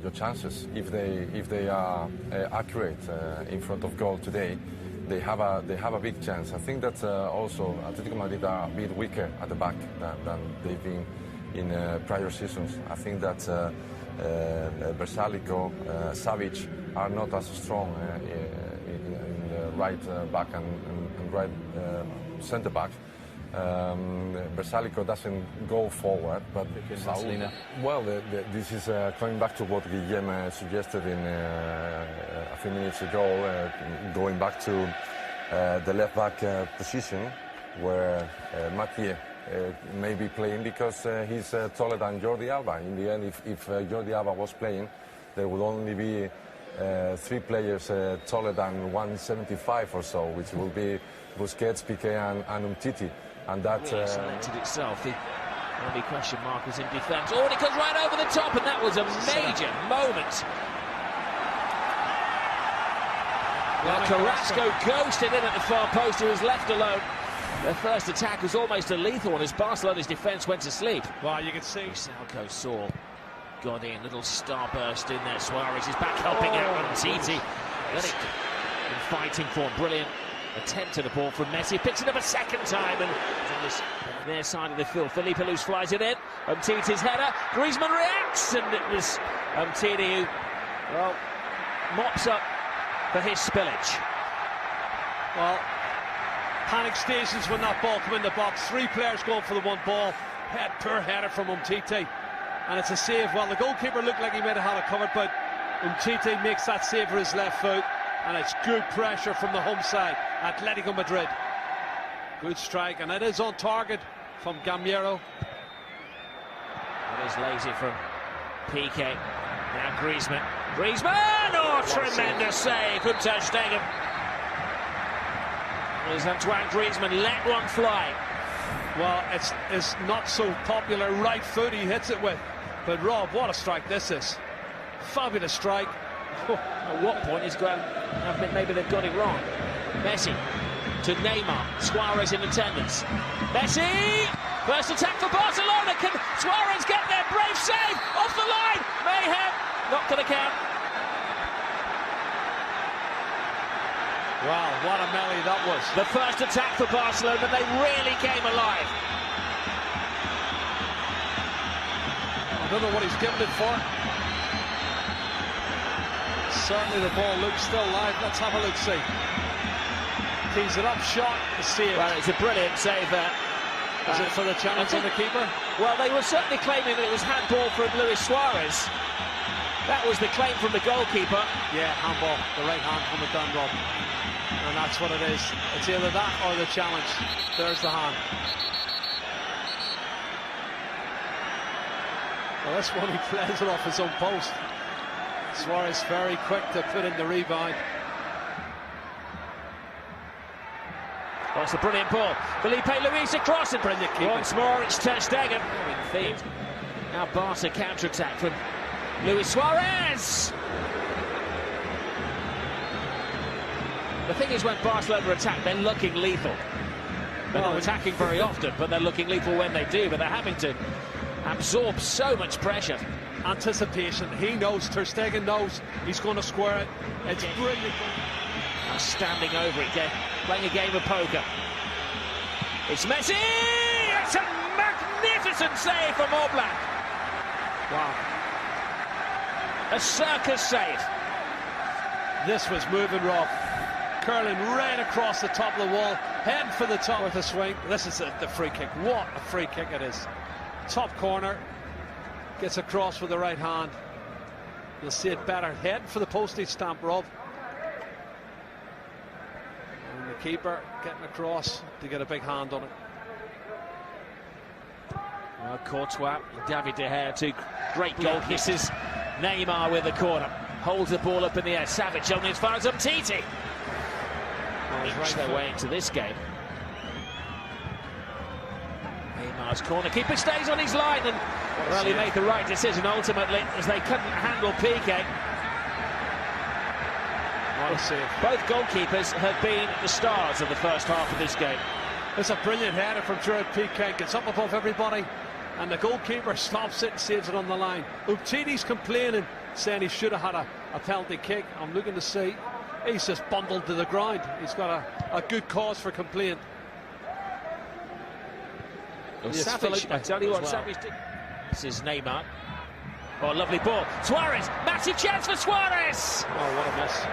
the chances. If they are accurate in front of goal today, they have a big chance. I think that also Atletico Madrid are a bit weaker at the back than they've been in prior seasons. I think that Barcelona, Savic are not as strong in the right back and right centre back. Barcelona doesn't go forward, but Saul, well, this is coming back to what Guillem suggested in a few minutes ago, going back to the left back position, where Mathieu may be playing because he's taller than Jordi Alba. In the end, if Jordi Alba was playing, there would only be 3 players taller than 175 or so, which will be Busquets, Piqué and Umtiti. And that selected itself. The only question mark was in defence. Oh, and it goes right over the top, and that was a major moment. Well, Carrasco ghosted in at the far post. He was left alone. Their first attack was almost a lethal one as Barcelona's defence went to sleep. Well, you can see Salco saw Godin, little starburst in there. Suarez is back helping out on Titi. Then it in fighting form, brilliant attempt to the ball from Messi. Picks it up a second time and on this their side of the field. Felipe Luis flies it in. Titi's header. Griezmann reacts, and it was Titi who, well, mops up for his spillage. Well, panic stations when that ball come in the box. 3 players going for the one ball. Poor header from Umtiti, and it's a save. Well, the goalkeeper looked like he might have had it covered, but Umtiti makes that save with his left foot, and it's good pressure from the home side, Atletico Madrid. Good strike, and it is on target from Gamero. It is lazy from Piqué. Now Griezmann. Griezmann! Oh, tremendous save from Ter Stegen. There's Antoine Griezmann, let one fly. Well, it's not so popular right foot he hits it with. But Rob, what a strike this is. Fabulous strike. At what point is Graham? Maybe they've got it wrong. Messi to Neymar. Suarez in attendance. Messi! First attack for Barcelona. Can Suarez get there? Brave save! Off the line! Mayhem! Not going to count. Wow, what a melee that was. The first attack for Barcelona, they really came alive. I don't know what he's given it for. Certainly the ball looks still live. Let's have a look, see. Tees it up, shot, the save. Well, it's a brilliant save there. Is it for the challenge from the keeper? Well, they were certainly claiming that it was handball from Luis Suarez. That was the claim from the goalkeeper. Yeah, handball, the right hand from the down goal. And that's what it is. It's either that or the challenge. There's the hand. Well, this one he plays it off his own post. Suarez very quick to put in the rebound. Oh, it's a brilliant ball. Felipe Luis across and brilliant keeping. Once more it's Ter Stegen. Now Barca counter-attack from Luis Suarez. The thing is, when Barcelona attack, they're looking lethal. They're not attacking very often, but they're looking lethal when they do. But they're having to absorb so much pressure. Anticipation. He knows, Ter Stegen knows he's going to square it. It's brilliant. Now standing over it, playing a game of poker. It's Messi! It's a magnificent save from Oblak. Wow. A circus save. This was moving, Rob. Curling right across the top of the wall, heading for the top with a swing. This is the free kick. What a free kick it is. Top corner, gets across with the right hand. You'll see it better. Heading for the postage stamp, Rob. And the keeper getting across to get a big hand on it. Well, Courtois, David De Gea, 2 great goal kisses. Neymar with the corner. Holds the ball up in the air. Savic only as far as Umtiti. Inch their way into this game. Neymar's corner. Keeper stays on his line, and well, he made the right decision ultimately as they couldn't handle Piqué. Both goalkeepers have been the stars of the first half of this game. It's a brilliant header from Gerard Piqué. Gets up above everybody, and the goalkeeper stops it and saves it on the line. Umtiti's complaining. saying he should have had a penalty kick. I'm looking to see. He's just bundled to the ground. He's got a good cause for complaint. Well, Savage, I tell you what, Savage did. This is Neymar. Oh, lovely ball. Suarez, massive chance for Suarez. Oh, what a miss.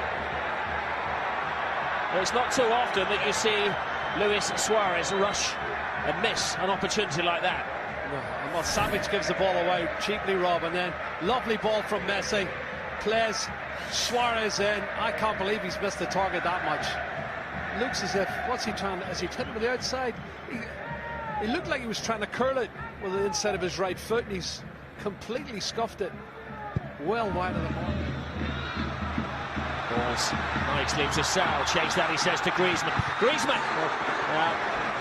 Well, it's not too often that you see Luis Suarez rush and miss an opportunity like that. No, and well, Savage gives the ball away cheaply, Rob, and then lovely ball from Messi. Plays Suarez in. I can't believe he's missed the target that much. Looks as if, what's he trying to, as he hit him with the outside? He looked like he was trying to curl it with the inside of his right foot, and he's completely scuffed it well wide of the mark. Balls nicely to Sal. Chase that, he says to Griezmann. Griezmann!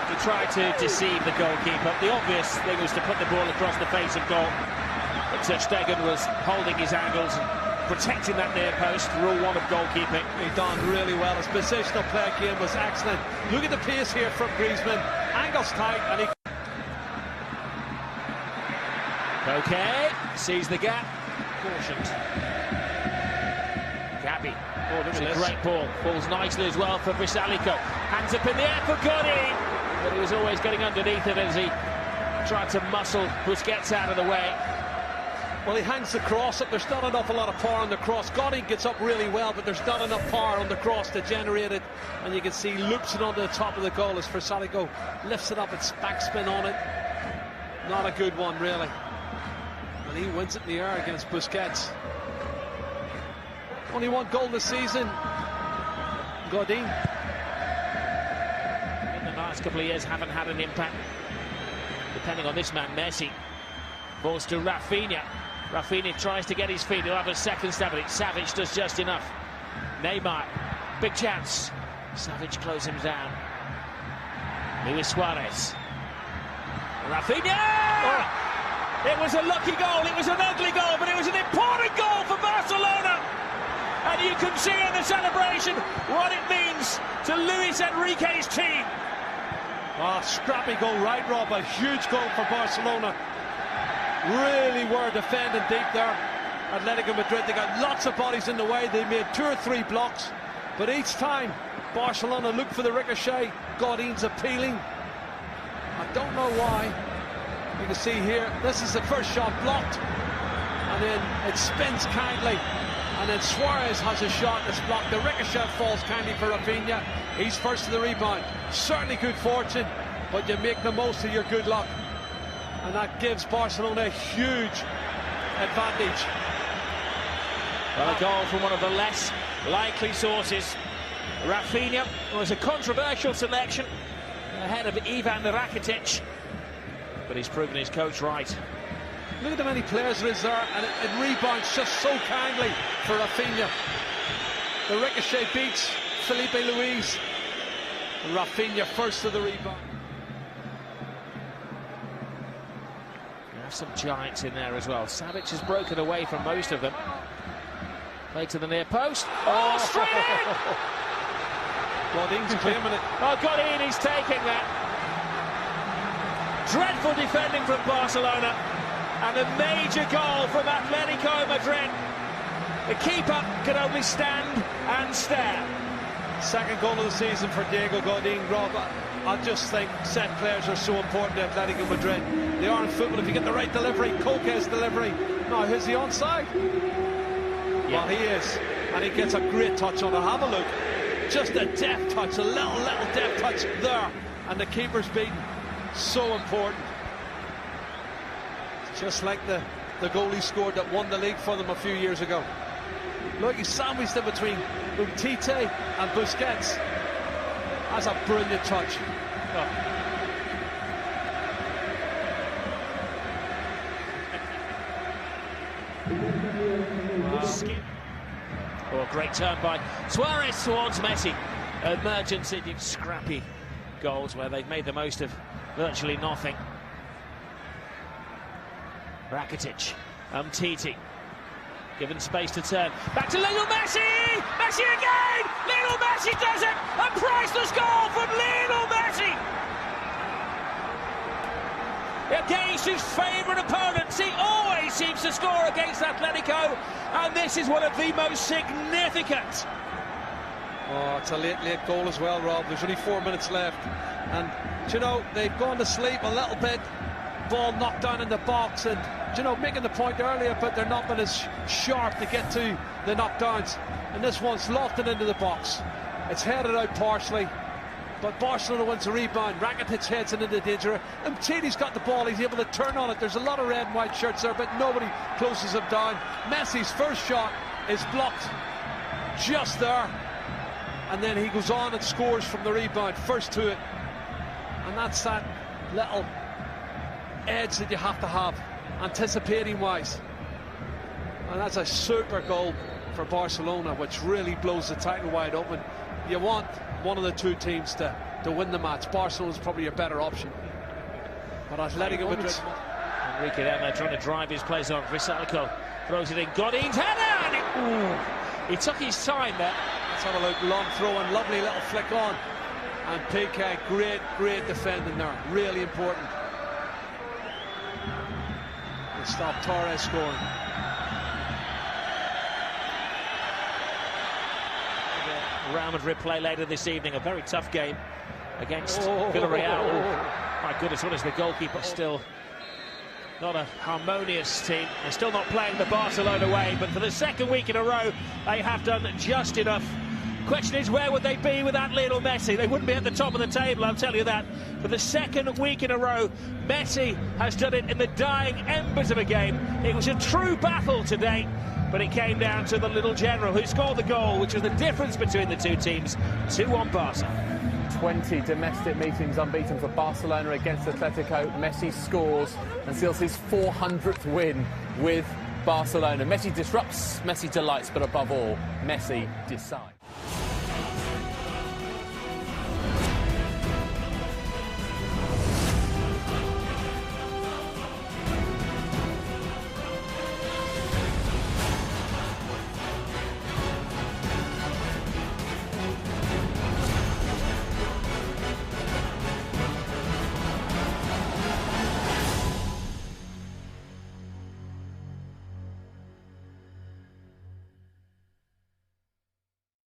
He tried to deceive the goalkeeper. The obvious thing was to put the ball across the face of goal. But Ter Stegen was holding his angles and protecting that near post. Rule 1 of goalkeeping. He done really well. His positional play game was excellent. Look at the pace here from Griezmann. Angles tight, and he... Okay, sees the gap. Cautioned. Gabby. Oh, that's a great ball. Falls nicely as well for Atletico. Hands up in the air for Godin. But he was always getting underneath it as he tried to muscle Busquets out of the way. Well, he hangs the cross up. There's not an awful lot of power on the cross. Godin gets up really well, but there's not enough power on the cross to generate it. And you can see loops it onto the top of the goal as Atletico lifts it up. It's backspin on it. Not a good one, really. And he wins it in the air against Busquets. Only one goal this season. Godin. In the last couple of years, haven't had an impact. Depending on this man, Messi. Balls to Rafinha. Rafinha tries to get his feet. He'll have a second stab at it. Savage does just enough. Neymar, big chance. Savage closes him down. Luis Suarez. Rafinha! Oh. It was a lucky goal. It was an ugly goal, but it was an important goal for Barcelona. And you can see in the celebration what it means to Luis Enrique's team. Oh, scrappy goal, right, Rob? A huge goal for Barcelona. Really were defending deep there. Atletico Madrid, they got lots of bodies in the way. They made 2 or 3 blocks, but each time Barcelona looked for the ricochet. Godin's appealing. I don't know why. You can see here, this is the first shot blocked, and then it spins kindly, and then Suarez has a shot that's blocked. The ricochet falls kindly for Rafinha. He's first to the rebound. Certainly good fortune, but you make the most of your good luck. And that gives Barcelona a huge advantage. Well, a goal from one of the less likely sources. Rafinha was a controversial selection ahead of Ivan Rakitic, but he's proven his coach right. Look at the many players there is there, and it rebounds just so kindly for Rafinha. The ricochet beats Felipe Luis. And Rafinha first to the rebound. Some giants in there as well. Savage has broken away from most of them. Play to the near post. Oh, straight in! Godin's claiming it. Oh, Godin, he's taking that. Dreadful defending from Barcelona. And a major goal from Atletico Madrid. The keeper can only stand and stare. Second goal of the season for Diego Godin. Rob, I just think set players are so important to Atletico Madrid. They are in football. If you get the right delivery, Coque's delivery. Now, is he onside? Yeah. Well, he is. And he gets a great touch on it. Have a look. Just a deft touch, a little deft touch there. And the keeper's beaten. So important. Just like the goal he scored that won the league for them a few years ago. Look, he sandwiched in between Umtiti and Busquets. That's a brilliant touch. Oh, great turn by Suarez towards Messi. Emergency, scrappy goals where they've made the most of virtually nothing. Rakitic, Umtiti, given space to turn. Back to Lionel Messi! Messi again! Lionel Messi does it! A priceless goal from Lionel Messi! against his favourite opponents. He always seems to score against Atletico, and this is one of the most significant. Oh, it's a late goal as well, Rob. There's only 4 minutes left. And, you know, they've gone to sleep a little bit. Ball knocked down in the box. And, you know, making the point earlier, but they're not been as sharp to get to the knockdowns. And this one's lofted into the box. It's headed out partially. But Barcelona wins the rebound. Rakitic heads it into danger. Umtiti's got the ball. He's able to turn on it. There's a lot of red and white shirts there, but nobody closes him down. Messi's first shot is blocked just there. And then he goes on and scores from the rebound, first to it. And that's that little edge that you have to have, anticipating-wise. And that's a super goal for Barcelona, which really blows the title wide open. You want one of the two teams to win the match. Barcelona's probably a better option. But Atletico Madrid... Enrique Emma trying to drive his plays on. Atletico throws it in. Godin's header! And he took his time there. Let's have a look. Long throw and lovely little flick on. And Piqué, great defending there. Really important. They stop Torres scoring. Real Madrid play later this evening. A very tough game against Villarreal. My goodness, what is the goalkeeper still? Not a harmonious team. They're still not playing the Barcelona way, but for the second week in a row, they have done just enough. Question is, where would they be without Lionel Messi? They wouldn't be at the top of the table, I'll tell you that. For the second week in a row, Messi has done it in the dying embers of a game. It was a true battle today, but it came down to the little general who scored the goal, which was the difference between the two teams. 2-1 Barca. 20 domestic meetings unbeaten for Barcelona against Atletico. Messi scores and seals his 400th win with Barcelona. Messi disrupts, Messi delights, but above all, Messi decides.